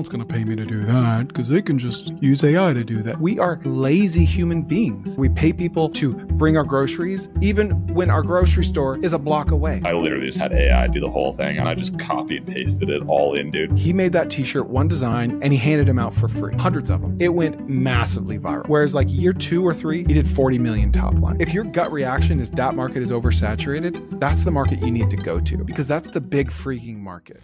one's going to pay me to do that because they can just use AI to do that. We are lazy human beings. We pay people to bring our groceries, even when our grocery store is a block away. I literally just had AI do the whole thing and I just copied and pasted it all in, dude. He made that t-shirt, one design, and he handed them out for free. Hundreds of them. It went massively viral. Whereas like year 2 or 3, he did 40 million top line. If your gut reaction is that market is oversaturated, that's the market you need to go to because that's the big freaking market.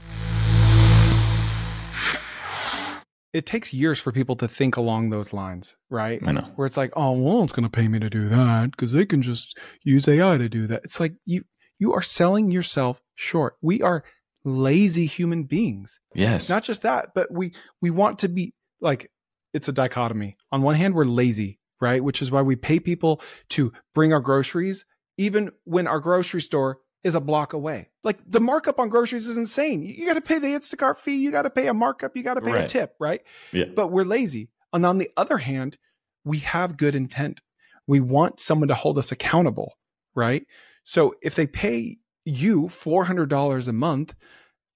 It takes years for people to think along those lines, right? I know. Where it's like, oh, well, it's going to pay me to do that because they can just use AI to do that. It's like you are selling yourself short. We are lazy human beings. Yes. Not just that, but we want to be like, it's a dichotomy. On one hand, we're lazy, right? Which is why we pay people to bring our groceries, even when our grocery store is a block away. Like the markup on groceries is insane. You got to pay the Instacart fee. You got to pay a markup. You got to pay a tip, right? Yeah. But we're lazy. And on the other hand, we have good intent. We want someone to hold us accountable, right? So if they pay you $400 a month,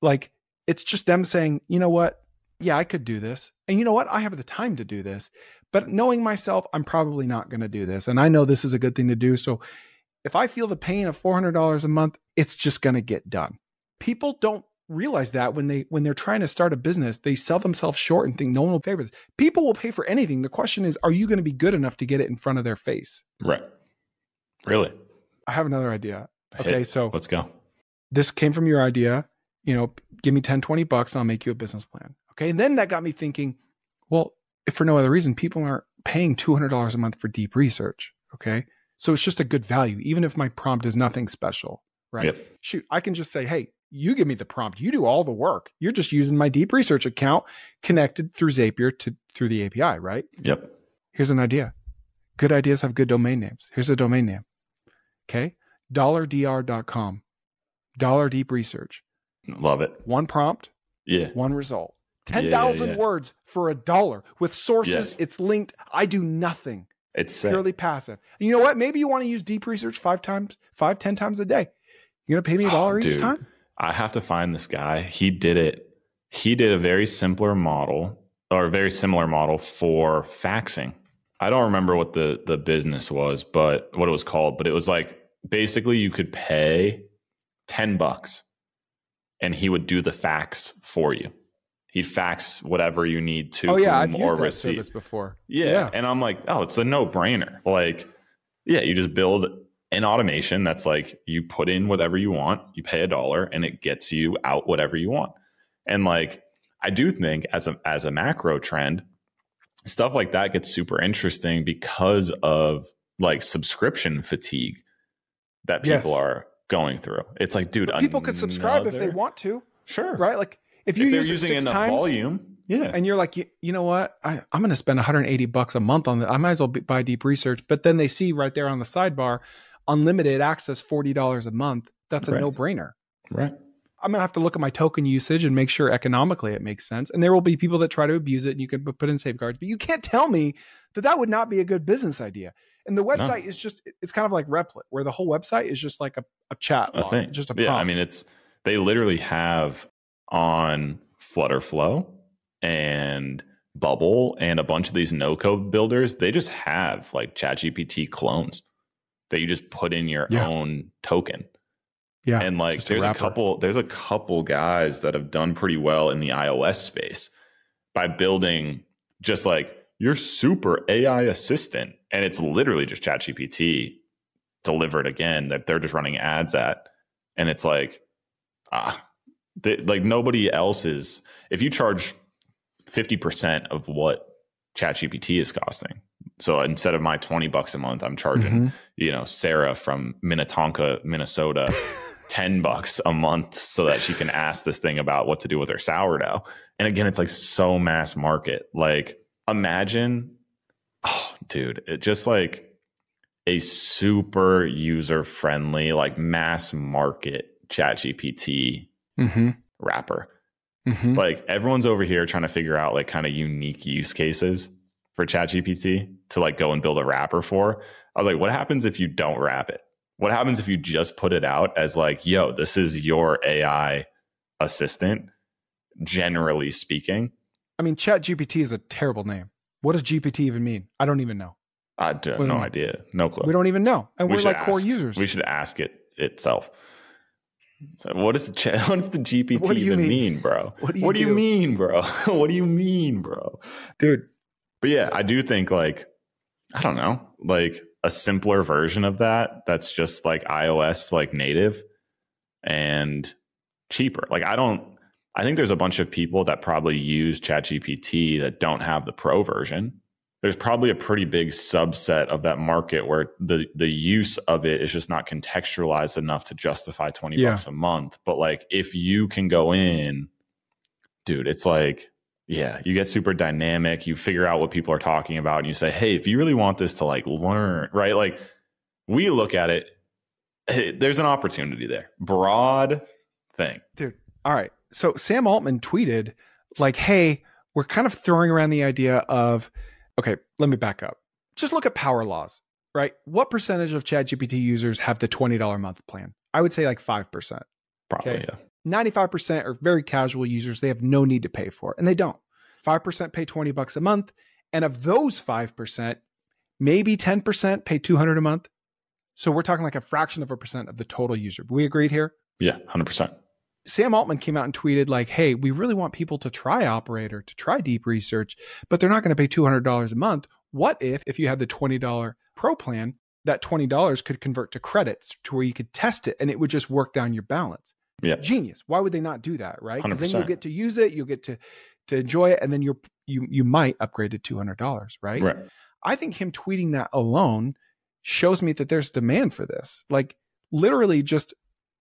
like it's just them saying, you know what? Yeah, I could do this. And you know what? I have the time to do this. But knowing myself, I'm probably not going to do this. And I know this is a good thing to do. So if I feel the pain of $400 a month, it's just going to get done. People don't realize that when they're trying to start a business, they sell themselves short and think no one will pay for this. People will pay for anything. The question is, are you going to be good enough to get it in front of their face? Right. Really? I have another idea. Okay, so let's go. This came from your idea. You know, give me 10, 20 bucks and I'll make you a business plan. Okay. And then that got me thinking, well, if for no other reason, people aren't paying $200 a month for deep research. Okay. So it's just a good value, even if my prompt is nothing special, right? Yep. Shoot, I can just say, hey, you give me the prompt. You do all the work. You're just using my deep research account connected through Zapier through the API, right? Yep. Here's an idea. Good ideas have good domain names. Here's a domain name. Okay. $dr.com. Dollar deep research. Love it. One prompt. Yeah. One result. 10,000 words for $1 with sources. Yes. It's linked. I do nothing. It's purely passive. And you know what? Maybe you want to use deep research 10 times a day. You're going to pay me $1 each time? I have to find this guy. He did it. He did a very simpler model or a very similar model for faxing. I don't remember what the business was, but what it was called, but it was like basically you could pay $10 and he would do the fax for you. He'd fax whatever you need to. Oh yeah, I've or used that receive. service before. Yeah. And I'm like, oh, it's a no-brainer. Like, yeah, you just build an automation that's like you put in whatever you want, you pay $1, and it gets you out whatever you want. And like, I do think as a macro trend, stuff like that gets super interesting because of like subscription fatigue that people are going through. It's like, dude, people could subscribe if they want to. Sure. Right? Like if you use using it 6 enough times, volume, yeah. And you're like, you know what? I'm going to spend $180 a month on that. I might as well buy deep research. But then they see right there on the sidebar, unlimited access, $40 a month. That's a no-brainer. Right. I'm going to have to look at my token usage and make sure economically it makes sense. And there will be people that try to abuse it and you can put in safeguards, but you can't tell me that would not be a good business idea. And the website is just, it's kind of like Replit, where the whole website is just like a chat log, thing. Just a prompt. Yeah, I mean, they literally have on Flutterflow and Bubble and a bunch of these no-code builders, they just have like ChatGPT clones that you just put in your own token. Yeah. And like there's a couple guys that have done pretty well in the iOS space by building just like your super AI assistant. And it's literally just ChatGPT delivered again that they're just running ads at. And it's like, like nobody else is. If you charge 50% of what ChatGPT is costing, so instead of my $20 a month, I'm charging, Sarah from Minnetonka, Minnesota, $10 a month so that she can ask this thing about what to do with her sourdough. And again, it's like so mass market. Like imagine, it just like a super user friendly, like mass market ChatGPT wrapper. Like everyone's over here trying to figure out like kind of unique use cases for ChatGPT to like go and build a wrapper for. I was like, what happens if you don't wrap it? What happens if you just put it out as like, yo, this is your AI assistant, generally speaking? I mean, ChatGPT is a terrible name. What does GPT even mean? I don't even know. I have no idea. No clue. We don't even know. And we're like core users. We should ask it itself. So what does the GPT even mean, bro? What do you mean, bro? What do you mean, bro? Dude. But yeah, I do think like, I don't know, like a simpler version of that that's just like iOS like native and cheaper. Like I think there's a bunch of people that probably use ChatGPT that don't have the pro version. There's probably a pretty big subset of that market where the use of it is just not contextualized enough to justify $20 a month. But like, if you can go in, dude, it's like, yeah, you get super dynamic. You figure out what people are talking about and you say, hey, if you really want this to like learn, right? Like we look at it, hey, there's an opportunity there. Broad thing. Dude. All right. So Sam Altman tweeted like, hey, we're kind of throwing around the idea of, okay, let me back up. Just look at power laws, right? What percentage of ChatGPT users have the $20 a month plan? I would say like 5%. Probably, okay? Yeah. 95% are very casual users. They have no need to pay for it, and they don't. 5% pay $20 a month. And of those 5%, maybe 10% pay $200 a month. So we're talking like a fraction of a percent of the total user. We agreed here? Yeah, 100%. Sam Altman came out and tweeted like, hey, we really want people to try Operator, to try deep research, but they're not going to pay $200 a month. What if you had the $20 pro plan, that $20 could convert to credits to where you could test it and it would just work down your balance? Yeah. Genius. Why would they not do that, right? Because 100%. then you'll get to use it, you'll get to enjoy it, and then you might upgrade to $200, right? Right. I think him tweeting that alone shows me that there's demand for this. Like literally just,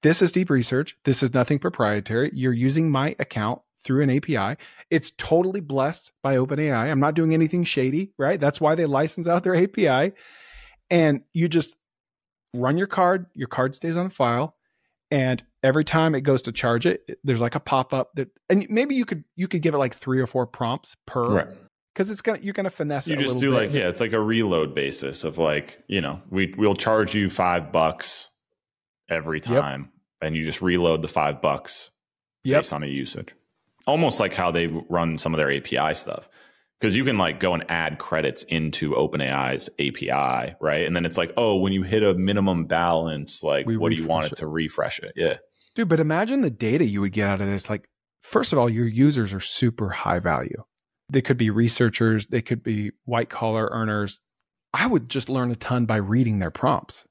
this is deep research. This is nothing proprietary. You're using my account through an API. It's totally blessed by OpenAI. I'm not doing anything shady, right? That's why they license out their API. And you just run your card stays on file. And every time it goes to charge it, there's like a pop-up that, and maybe you could give it like 3 or 4 prompts per, right? Because you're gonna finesse it. You just do bit. like, yeah, it's like a reload basis of like, we'll charge you $5 every time. Yep. And you just reload the $5 based on a usage. Almost like how they run some of their API stuff. Because you can like go and add credits into OpenAI's API, right? And then it's like, oh, when you hit a minimum balance, like what do you want it to refresh it? Yeah. Dude, but imagine the data you would get out of this. Like, first of all, your users are super high value. They could be researchers. They could be white collar earners. I would just learn a ton by reading their prompts,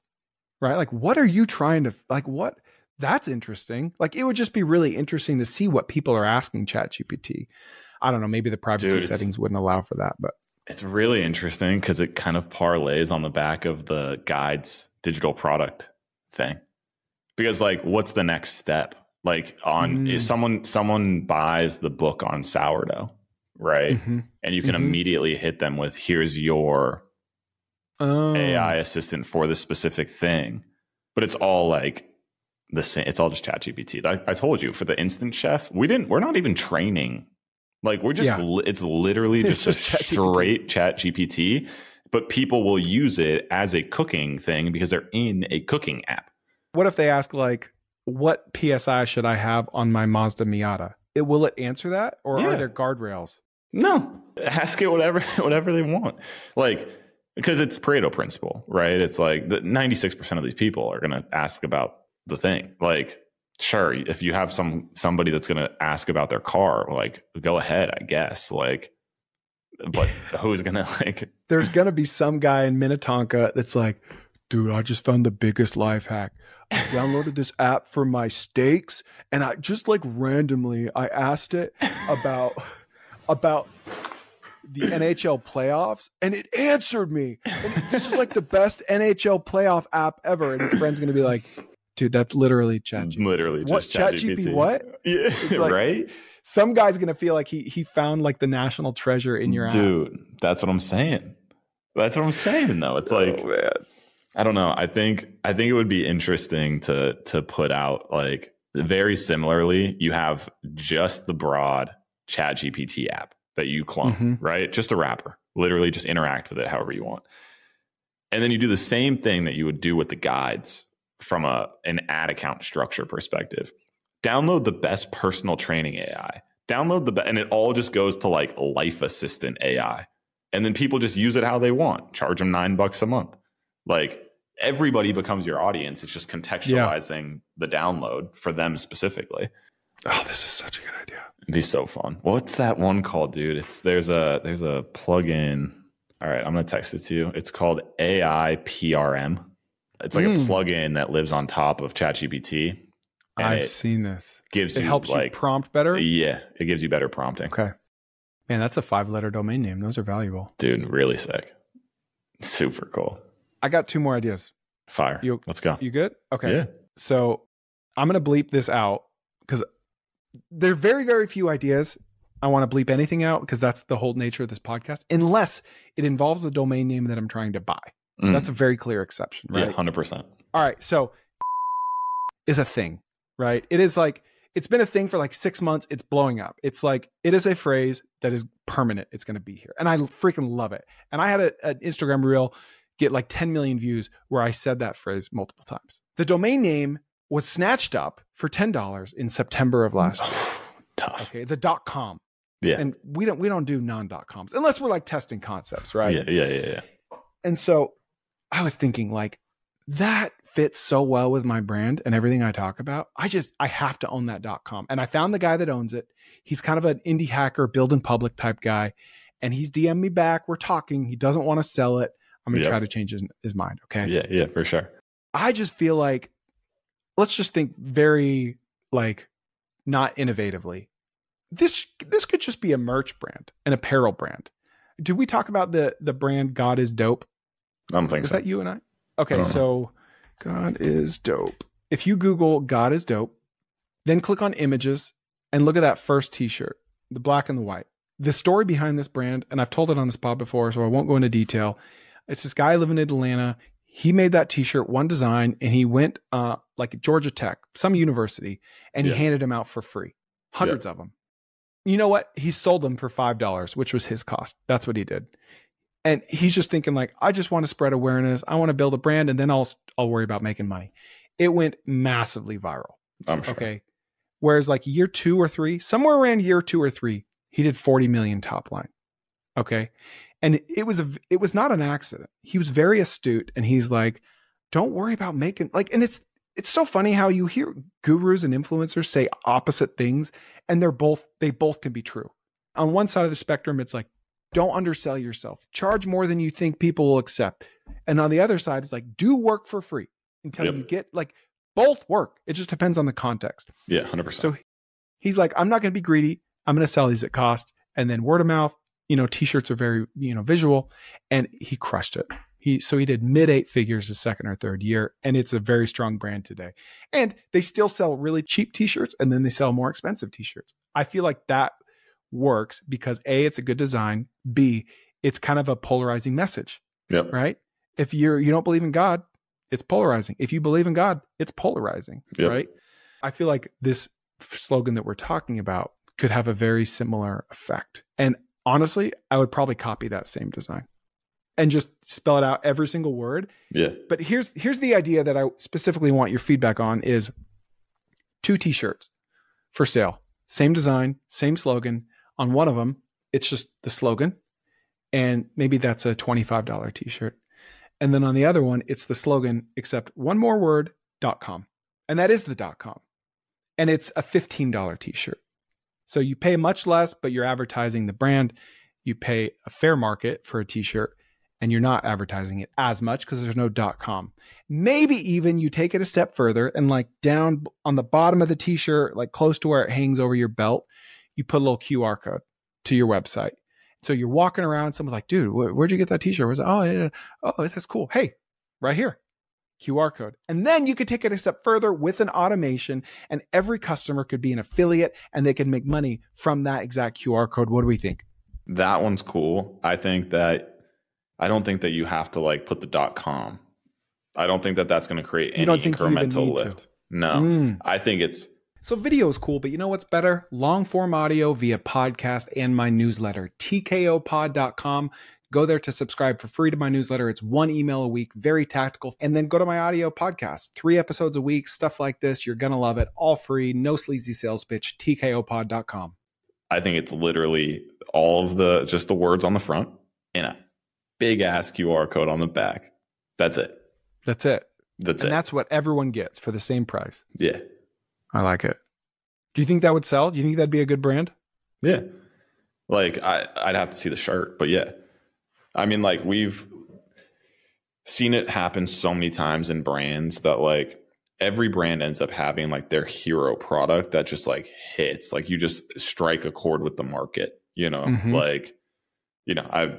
right? Like, what are you trying to, like, what? That's interesting. Like, it would just be really interesting to see what people are asking ChatGPT. I don't know. Maybe the privacy settings wouldn't allow for that, but it's really interesting because it kind of parlays on the back of the guides digital product thing. Because like, what's the next step? Like if someone buys the book on sourdough, right? Mm-hmm. And you can immediately hit them with, here's your AI assistant for this specific thing. But it's all like the same. It's all just ChatGPT. I told you for the Instant Chef, we're not even training. Like we're just, it's literally just a straight ChatGPT, but people will use it as a cooking thing because they're in a cooking app. What if they ask like, what PSI should I have on my Mazda Miata? Will it answer that? Or are there guardrails? No, ask it whatever they want. Like, because it's Pareto principle, right? It's like 96% of these people are going to ask about the thing. Like, sure, if you have somebody that's going to ask about their car, like, go ahead, I guess. Like, but who's going to like? There's going to be some guy in Minnetonka that's like, dude, I just found the biggest life hack. I downloaded this app for my steaks, and I just like randomly, I asked it about the NHL playoffs, and it answered me. And this is like the best NHL playoff app ever. And his friend's going to be like, dude, that's literally ChatGPT. Literally what, just ChatGPT. What? Yeah, like, right? Some guy's going to feel like he found like the national treasure in your app. Dude, that's what I'm saying. That's what I'm saying, though. It's like, man. I don't know. I think it would be interesting to put out like very similarly. You have just the broad ChatGPT app that you clone, right? Just a wrapper, literally just interact with it however you want. And then you do the same thing that you would do with the guides from an ad account structure perspective. Download the best personal training AI. Download and it all just goes to like Life Assistant AI. And then people just use it how they want. Charge them $9 a month. Like everybody becomes your audience. It's just contextualizing the download for them specifically. Oh, this is such a good idea. It'd be so fun. What's that one called, dude? There's a plugin. All right, I'm gonna text it to you. It's called AI PRM. It's like a plugin that lives on top of ChatGPT. I've seen this. It helps you prompt better? Yeah, it gives you better prompting. Okay. Man, that's a 5-letter domain name. Those are valuable. Dude, really sick. Super cool. I got 2 more ideas. Fire. Let's go. You good? Okay. Yeah. So I'm going to bleep this out because there are very, very few ideas. I want to bleep anything out because that's the whole nature of this podcast, unless it involves a domain name that I'm trying to buy. That's a very clear exception, right? Yeah, 100%. All right. So is a thing, right? It is like, it's been a thing for like 6 months. It's blowing up. It's like, it is a phrase that is permanent. It's going to be here. And I freaking love it. And I had an Instagram reel get like 10 million views where I said that phrase multiple times. The domain name was snatched up for $10 in September of last year. Tough. Okay. The .com. Yeah. And we don't do non.coms unless we're like testing concepts, right? Yeah. And so I was thinking like that fits so well with my brand and everything I talk about. I have to own that .com. And I found the guy that owns it. He's kind of an indie hacker, build in public type guy. And he's DM'd me back. We're talking. He doesn't want to sell it. I'm going to try to change his mind. Okay. Yeah, for sure. I just feel like, let's just think very like not innovatively. This could just be a merch brand, an apparel brand. Did we talk about the brand God is Dope? I don't think so. Is that you and I? Okay, so God is Dope. If you Google God is Dope, then click on images and look at that first t-shirt, the black and the white. The story behind this brand, and I've told it on this pod before, so I won't go into detail. It's this guy living in Atlanta. He made that t-shirt, one design, and he went like Georgia Tech, some university, and he handed them out for free. Hundreds of them. You know what? He sold them for $5, which was his cost. That's what he did. And he's just thinking like, I just want to spread awareness. I want to build a brand and then I'll worry about making money. It went massively viral. I'm sure. Okay. Whereas like year 2 or 3, somewhere around year 2 or 3, he did 40 million top line. Okay. And it was not an accident. He was very astute and he's like, don't worry about making like, and it's so funny how you hear gurus and influencers say opposite things and they both can be true. On one side of the spectrum, it's like, don't undersell yourself. Charge more than you think people will accept. And on the other side, it's like, do work for free until you get like both work. It just depends on the context. Yeah, 100%. So he's like, I'm not going to be greedy. I'm going to sell these at cost. And then word of mouth, t-shirts are very, visual. And he crushed it. He did mid 8 figures his second or third year. And it's a very strong brand today. And they still sell really cheap t-shirts and then they sell more expensive t-shirts. I feel like that works because A, it's a good design. B, it's kind of a polarizing message. Yep. Right? If you don't believe in God, it's polarizing. If you believe in God, it's polarizing. Yep. Right? I feel like this slogan that we're talking about could have a very similar effect. And honestly, I would probably copy that same design and just spell it out every single word. Yeah. But here's the idea that I specifically want your feedback on is 2 t-shirts for sale. Same design, same slogan. On one of them, it's just the slogan. And maybe that's a $25 t-shirt. And then on the other one, it's the slogan, except one more word, .com. And that is the .com. And it's a $15 t-shirt. So you pay much less, but you're advertising the brand. You pay a fair market for a t-shirt and you're not advertising it as much because there's no .com. Maybe even you take it a step further and like down on the bottom of the t-shirt, like close to where it hangs over your belt, you put a little QR code to your website. So you're walking around, someone's like, dude, where'd you get that t-shirt? Was oh, that's cool. Hey, right here, QR code. And then you could take it a step further with an automation and every customer could be an affiliate and they can make money from that exact QR code. What do we think? That one's cool. I don't think that you have to like put the .com. I don't think that that's going to create any incremental lift. No, I think it's. So video is cool, but you know what's better? Long form audio via podcast and my newsletter, tkopod.com. Go there to subscribe for free to my newsletter. It's 1 email a week, very tactical. And then go to my audio podcast, 3 episodes a week, stuff like this. You're going to love it. All free, no sleazy sales pitch, tkopod.com. I think it's literally all of just the words on the front and a big ass QR code on the back. That's it. That's it. That's it. And that's what everyone gets for the same price. Yeah. I like it. Do you think that would sell? Do you think that'd be a good brand? Yeah. Like I'd have to see the shirt, but yeah. I mean, like we've seen it happen so many times in brands that like every brand ends up having like their hero product that just like hits. Like you just strike a chord with the market, you know, like, you know, I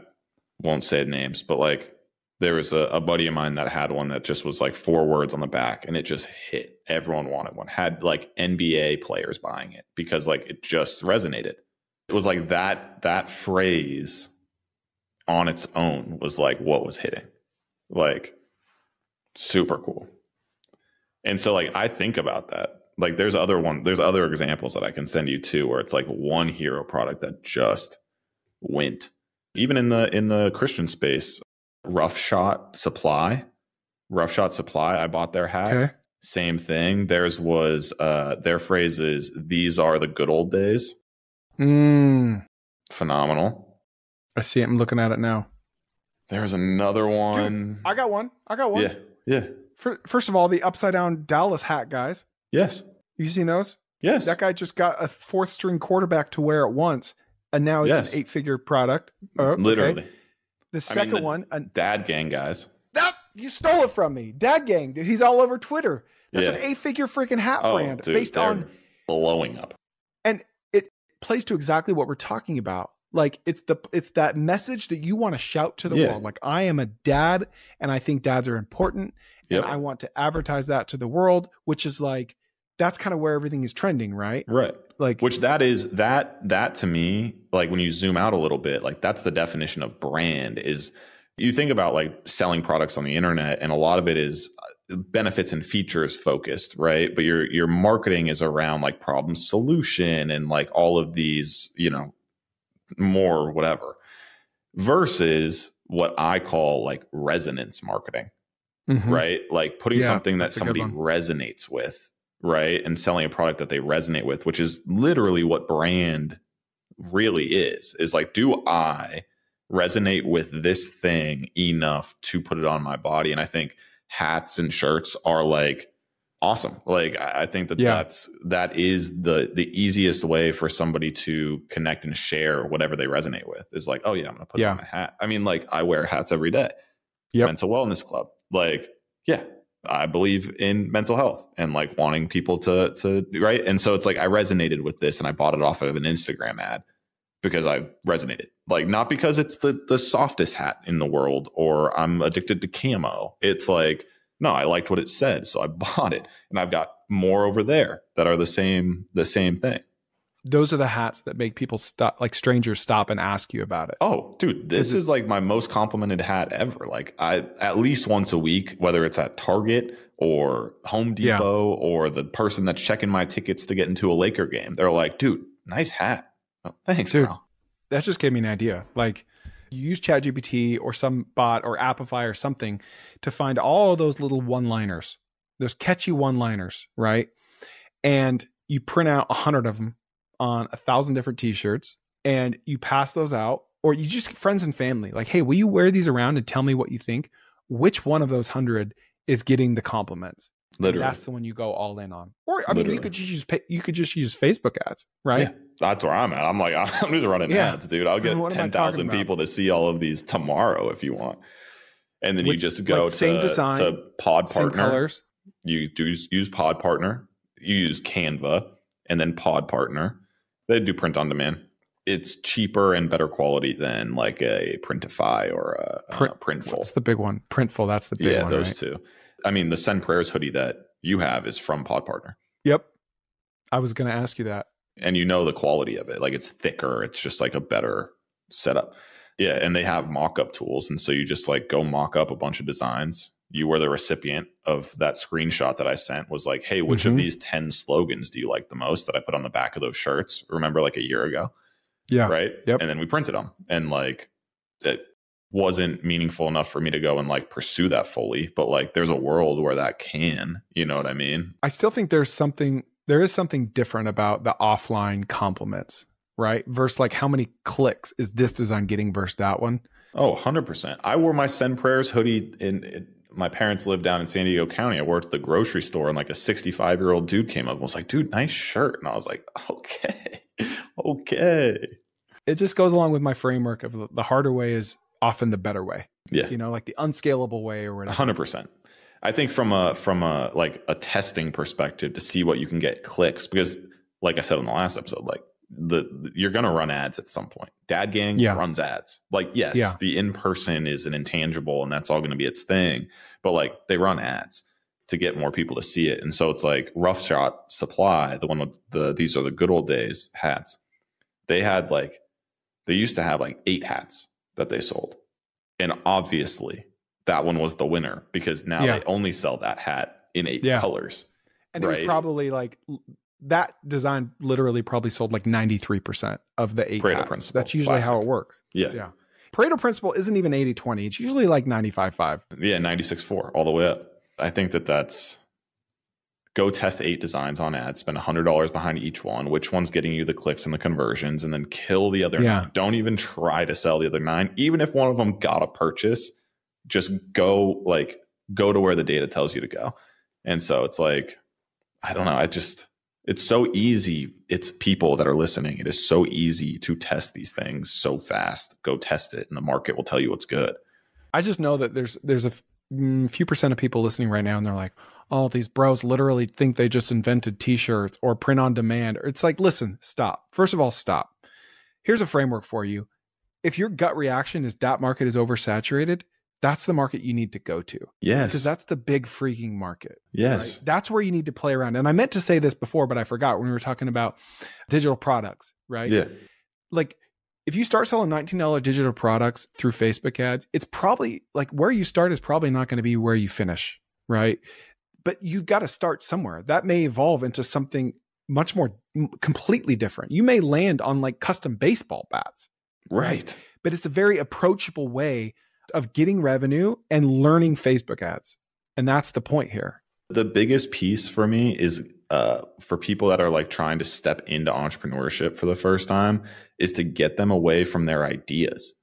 won't say names, but like there was a buddy of mine that had one that just was like 4 words on the back and it just hit. Everyone wanted one. Had like NBA players buying it because like it just resonated. It was like that phrase on its own was like what was hitting. Like super cool. And so like I think about that. Like there's other examples that I can send you too where it's like one hero product that just went. Even in the Christian space, Rough Shot Supply, I bought their hat. Okay. Same thing. Theirs was their phrase is "These are the good old days." Phenomenal. I see it. I'm looking at it now. There's another one. Dude, I got one. Yeah. Yeah. First of all, the upside down Dallas hat guys. Yes. You seen those? Yes. That guy just got a 4th string quarterback to wear it once, and now it's an 8-figure product. Oh, literally. Okay. The second one, Dad Gang guys. You stole it from me. Dad Gang, dude. He's all over Twitter. That's an 8-figure freaking hat brand dude, based on blowing up. And it plays to exactly what we're talking about. Like it's that message that you want to shout to the world. Like I am a dad and I think dads are important and I want to advertise that to the world, which is like, that's kind of where everything is trending, right? Right. Like, which that to me, like when you zoom out a little bit, like that's the definition of brand. Is you think about like selling products on the internet and a lot of it is benefits and features focused, right? But your marketing is around like problem solution and like all of these, you know, more whatever, versus what I call like resonance marketing, right? Like putting something that somebody resonates with, right? And selling a product that they resonate with, which is literally what brand really is like, do I resonate with this thing enough to put it on my body? And I think hats and shirts are like awesome. Like I think that is the easiest way for somebody to connect and share whatever they resonate with is like, oh yeah, I'm gonna put it on my hat. I mean, like I wear hats every day. Mental Wellness Club. Like, yeah, I believe in mental health and like wanting people to right. And so it's like I resonated with this and I bought it off of an Instagram ad because I resonated. Like not because it's the softest hat in the world or I'm addicted to camo. It's like, no, I liked what it said, so I bought it, and I've got more over there that are the same thing. Those are the hats that make people stop, like strangers stop and ask you about it. Oh, dude, this is like my most complimented hat ever. Like I at least once a week, whether it's at Target or Home Depot or the person that's checking my tickets to get into a Laker game, they're like, dude, nice hat. Oh, thanks, dude, bro. That just gave me an idea. Like you use ChatGPT or some bot or Appify or something to find all those little one-liners, those catchy one-liners, right? And you print out 100 of them on 1,000 different t-shirts and you pass those out, or you just friends and family. Like, hey, will you wear these around and tell me what you think? Which one of those 100 is getting the compliments? Literally. And that's the one you go all in on. Or I mean, you could just use Facebook ads, right? Yeah, that's where I'm at. I'm like, I'm just running ads, dude. I'll get 10,000 people to see all of these tomorrow if you want. And then you just go to Pod Partner. Colors. You use Pod Partner. You use Canva and then Pod Partner. They do print on demand. It's cheaper and better quality than like a Printify or a Printful. What's the big one? Printful. That's the big one. Yeah, those right? two. I mean, the Send Prayers hoodie that you have is from Pod Partner. Yep. I was going to ask you that. And you know the quality of it. Like it's thicker. It's just like a better setup. Yeah. And they have mock-up tools. And so you just like go mock up a bunch of designs. You were the recipient of that screenshot that I sent was like, hey, which of these 10 slogans do you like the most that I put on the back of those shirts? Remember like a year ago? Yeah. Right. Yep. And then we printed them. And like it wasn't meaningful enough for me to go and like pursue that fully. But like there's a world where that can, you know what I mean? I still think there is something different about the offline compliments. right? Versus like how many clicks is this design getting versus that one? Oh, 100%. I wore my Send Prayers hoodie my parents lived down in San Diego County. I worked at the grocery store and like a 65-year-old dude came up and was like, dude, nice shirt. And I was like, okay, okay. It just goes along with my framework of the harder way is often the better way. Yeah. You know, like the unscalable way or whatever. 100%. I think from a like a testing perspective to see what you can get clicks, because like I said on the last episode, like you're going to run ads at some point. Dad Gang runs ads. Like, yes, the in-person is an intangible and that's all going to be its thing. But like they run ads to get more people to see it. And so it's like Rough Shot Supply, the one with these are the good old days hats. They used to have like 8 hats that they sold. And obviously that one was the winner because now they only sell that hat in 8 colors. And it was probably like that design literally probably sold like 93% of the 8 Pareto hats. principle. That's usually how it works. Yeah. Pareto principle isn't even 80-20. It's usually like 95-5. Yeah, 96-4 all the way up. I think that's go test 8 designs on ads, spend $100 behind each one, which one's getting you the clicks and the conversions, and then kill the other 9. Don't even try to sell the other 9. Even if one of them got a purchase, just go to where the data tells you to go. And so it's like, I don't know. It's so easy. It's people that are listening. It is so easy to test these things so fast. Go test it and the market will tell you what's good. I just know that there's a few percent of people listening right now and they're like, oh, these bros literally think they just invented t-shirts or print on demand. It's like, listen, stop. First of all, stop. Here's a framework for you. If your gut reaction is that market is oversaturated, that's the market you need to go to. Yes. Because that's the big freaking market. Yes. Right? That's where you need to play around. And I meant to say this before, but I forgot when we were talking about digital products, right? Yeah. Like if you start selling $19 digital products through Facebook ads, it's probably like where you start is probably not going to be where you finish, right? But you've got to start somewhere. That may evolve into something much more completely different. You may land on like custom baseball bats. Right. But it's a very approachable way of getting revenue and learning Facebook ads. And that's the point here. The biggest piece for me is for people that are like trying to step into entrepreneurship for the first time is to get them away from their ideas.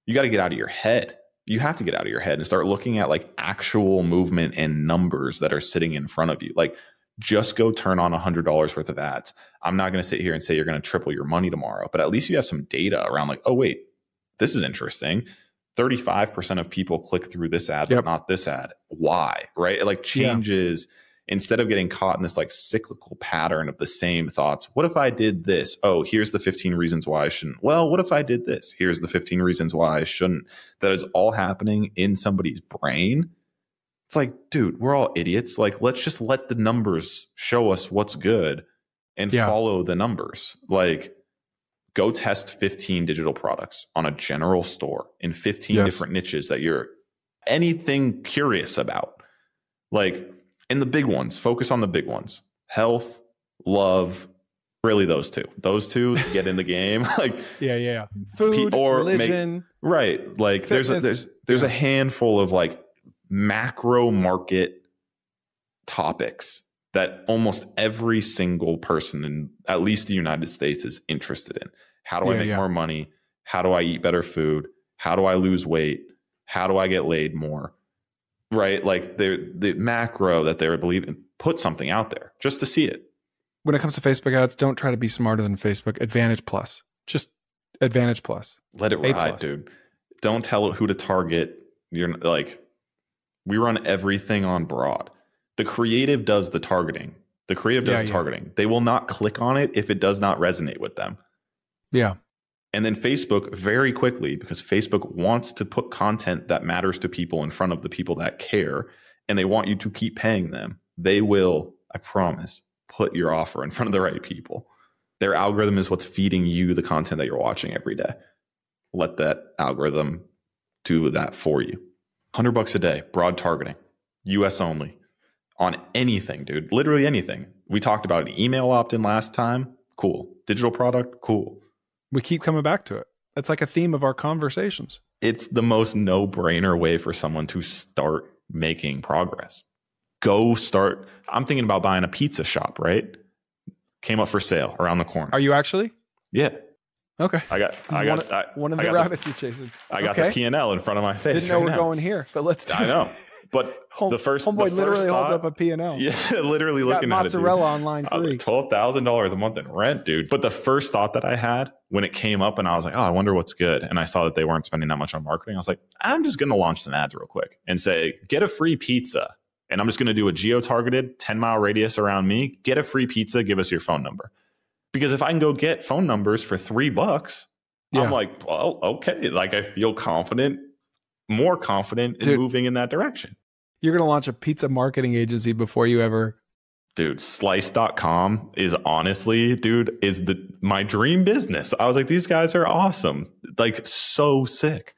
You got to get out of your head. You have to get out of your head and start looking at like actual movement and numbers that are sitting in front of you. Like just go turn on $100 worth of ads. I'm not going to sit here and say you're going to triple your money tomorrow, but at least you have some data around like, oh, wait, this is interesting. 35% of people click through this ad, but not this ad. Why? Right? It like changes instead of getting caught in this like cyclical pattern of the same thoughts. What if I did this? Oh, here's the 15 reasons why I shouldn't. Well, what if I did this? Here's the 15 reasons why I shouldn't. That is all happening in somebody's brain. It's like, dude, we're all idiots. Like, let's just let the numbers show us what's good and follow the numbers. Like, go test 15 digital products on a general store in 15 different niches that you're anything curious about. Like, in the big ones, focus on the big ones. Health, love, really those two. Those two get in the game. Like food, or religion. Like fitness. there's a handful of like macro market topics that almost every single person in at least the United States is interested in. How do I make more money? How do I eat better food? How do I lose weight? How do I get laid more? Right? Like the macro that they're believing, put something out there just to see it. When it comes to Facebook ads, don't try to be smarter than Facebook. Advantage plus. Just Advantage plus. Let it ride, dude. Don't tell it who to target. You're like, we run everything on broad. The creative does the targeting. The creative does the targeting. They will not click on it if it does not resonate with them. Yeah. And then Facebook very quickly, because Facebook wants to put content that matters to people in front of the people that care, and they want you to keep paying them. They will, I promise, put your offer in front of the right people. Their algorithm is what's feeding you the content that you're watching every day. Let that algorithm do that for you. $100 a day, broad targeting, US only. On anything, dude. Literally anything. We talked about an email opt-in last time. Cool. Digital product. Cool. We keep coming back to it. That's like a theme of our conversations. It's the most no-brainer way for someone to start making progress. Go start. I'm thinking about buying a pizza shop, right? Came up for sale around the corner. Are you actually? Yeah. Okay. I got one of the rabbits you're chasing. I got the P&L in front of my face. Didn't know we're going here, but let's do I know. But homeboy literally holds up a P&L. Yeah, literally looking at mozzarella on line 3. $12,000 a month in rent, dude. But the first thought that I had when it came up and I was like, oh, I wonder what's good. And I saw that they weren't spending that much on marketing. I was like, I'm just going to launch some ads real quick and say, get a free pizza. And I'm just going to do a geo-targeted 10-mile radius around me. Get a free pizza. Give us your phone number. Because if I can go get phone numbers for $3, I'm like, well, okay. Like I feel confident, more confident in moving in that direction. You're going to launch a pizza marketing agency before you ever. Dude, slice.com is honestly, dude, is my dream business. I was like, these guys are awesome. Like so sick.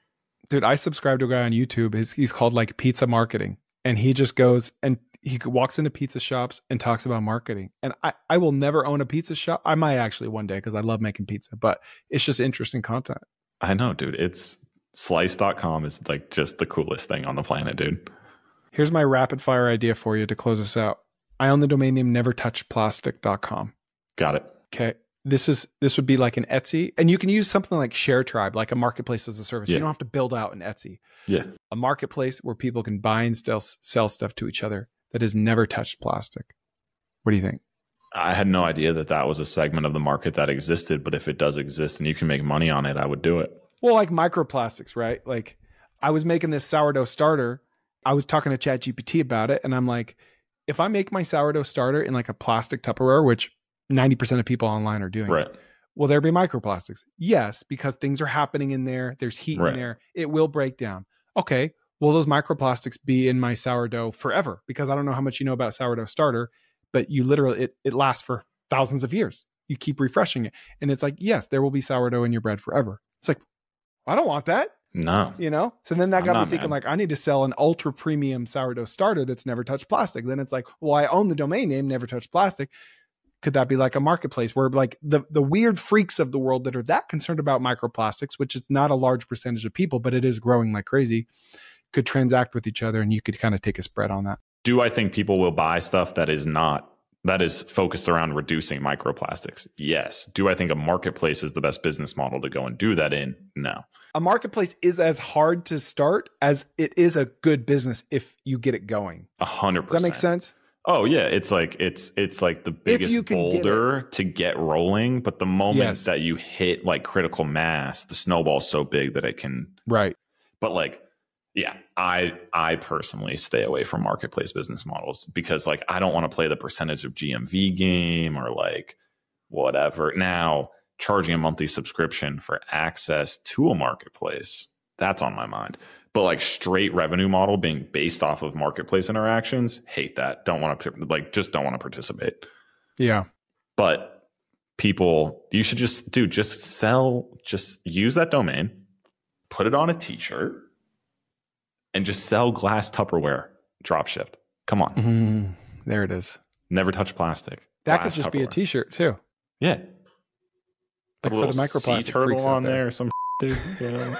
Dude, I subscribe to a guy on YouTube. He's called like Pizza Marketing. And he just goes and he walks into pizza shops and talks about marketing. And I will never own a pizza shop. I might actually one day because I love making pizza, but it's just interesting content. I know, dude. It's slice.com is like just the coolest thing on the planet, dude. Here's my rapid fire idea for you to close us out. I own the domain name nevertouchplastic.com. Got it. Okay. This would be like an Etsy, and you can use something like ShareTribe, like a marketplace as a service. You don't have to build out an Etsy. Yeah. A marketplace where people can buy and sell stuff to each other that has never touched plastic. What do you think? I had no idea that was a segment of the market that existed, but if it does exist and you can make money on it, I would do it. Well, like microplastics, right? Like I was making this sourdough starter. I was talking to ChatGPT about it, and I'm like, if I make my sourdough starter in like a plastic Tupperware, which 90% of people online are doing, right? Will there be microplastics? Yes, because things are happening in there. There's heat in there. It will break down. Okay, will those microplastics be in my sourdough forever? Because I don't know how much you know about sourdough starter, but you literally, it lasts for thousands of years. You keep refreshing it. And it's like, yes, there will be sourdough in your bread forever. It's like, I don't want that. No. You know? So then that got me thinking, like, I need to sell an ultra premium sourdough starter that's never touched plastic. Then it's like, well, I own the domain name Never Touched Plastic. Could that be like a marketplace where like the weird freaks of the world that are that concerned about microplastics, which is not a large percentage of people, but it is growing like crazy, could transact with each other and you could kind of take a spread on that? Do I think people will buy stuff that is focused around reducing microplastics? Yes. Do I think a marketplace is the best business model to go and do that in? No. A marketplace is as hard to start as it is a good business if you get it going. 100%. Does that make sense? Oh yeah, it's like the biggest boulder to get rolling, but the moment that you hit like critical mass, the snowball's so big that it can. Right. But like, yeah, I personally stay away from marketplace business models because like I don't want to play the percentage of GMV game or like whatever. Now, charging a monthly subscription for access to a marketplace, that's on my mind. But like straight revenue model being based off of marketplace interactions, hate that. Don't want to just don't want to participate. Yeah. But people, you should just use that domain, put it on a t-shirt and just sell glass Tupperware drop shipped. Come on. Mm-hmm. There it is. Never touch plastic. That could just be a t-shirt too. Yeah. Like for the microplastic turtle freaks on there or some dude. You know?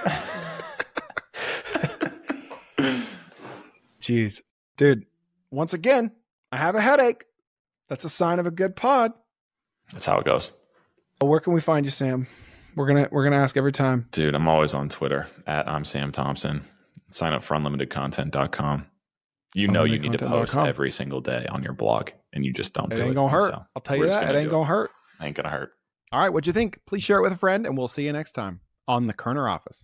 Jeez, dude, once again, I have a headache. That's a sign of a good pod. That's how it goes. Where can we find you, Sam? We're gonna ask every time. Dude, I'm always on Twitter at I'm Sam Thompson. Sign up for unlimitedcontent.com. You know you need to post every single day on your blog, and you just don't do it. It ain't gonna hurt. I'll tell you that. It ain't gonna hurt. Ain't gonna hurt. All right, what'd you think? Please share it with a friend, and we'll see you next time on the Kerner Office.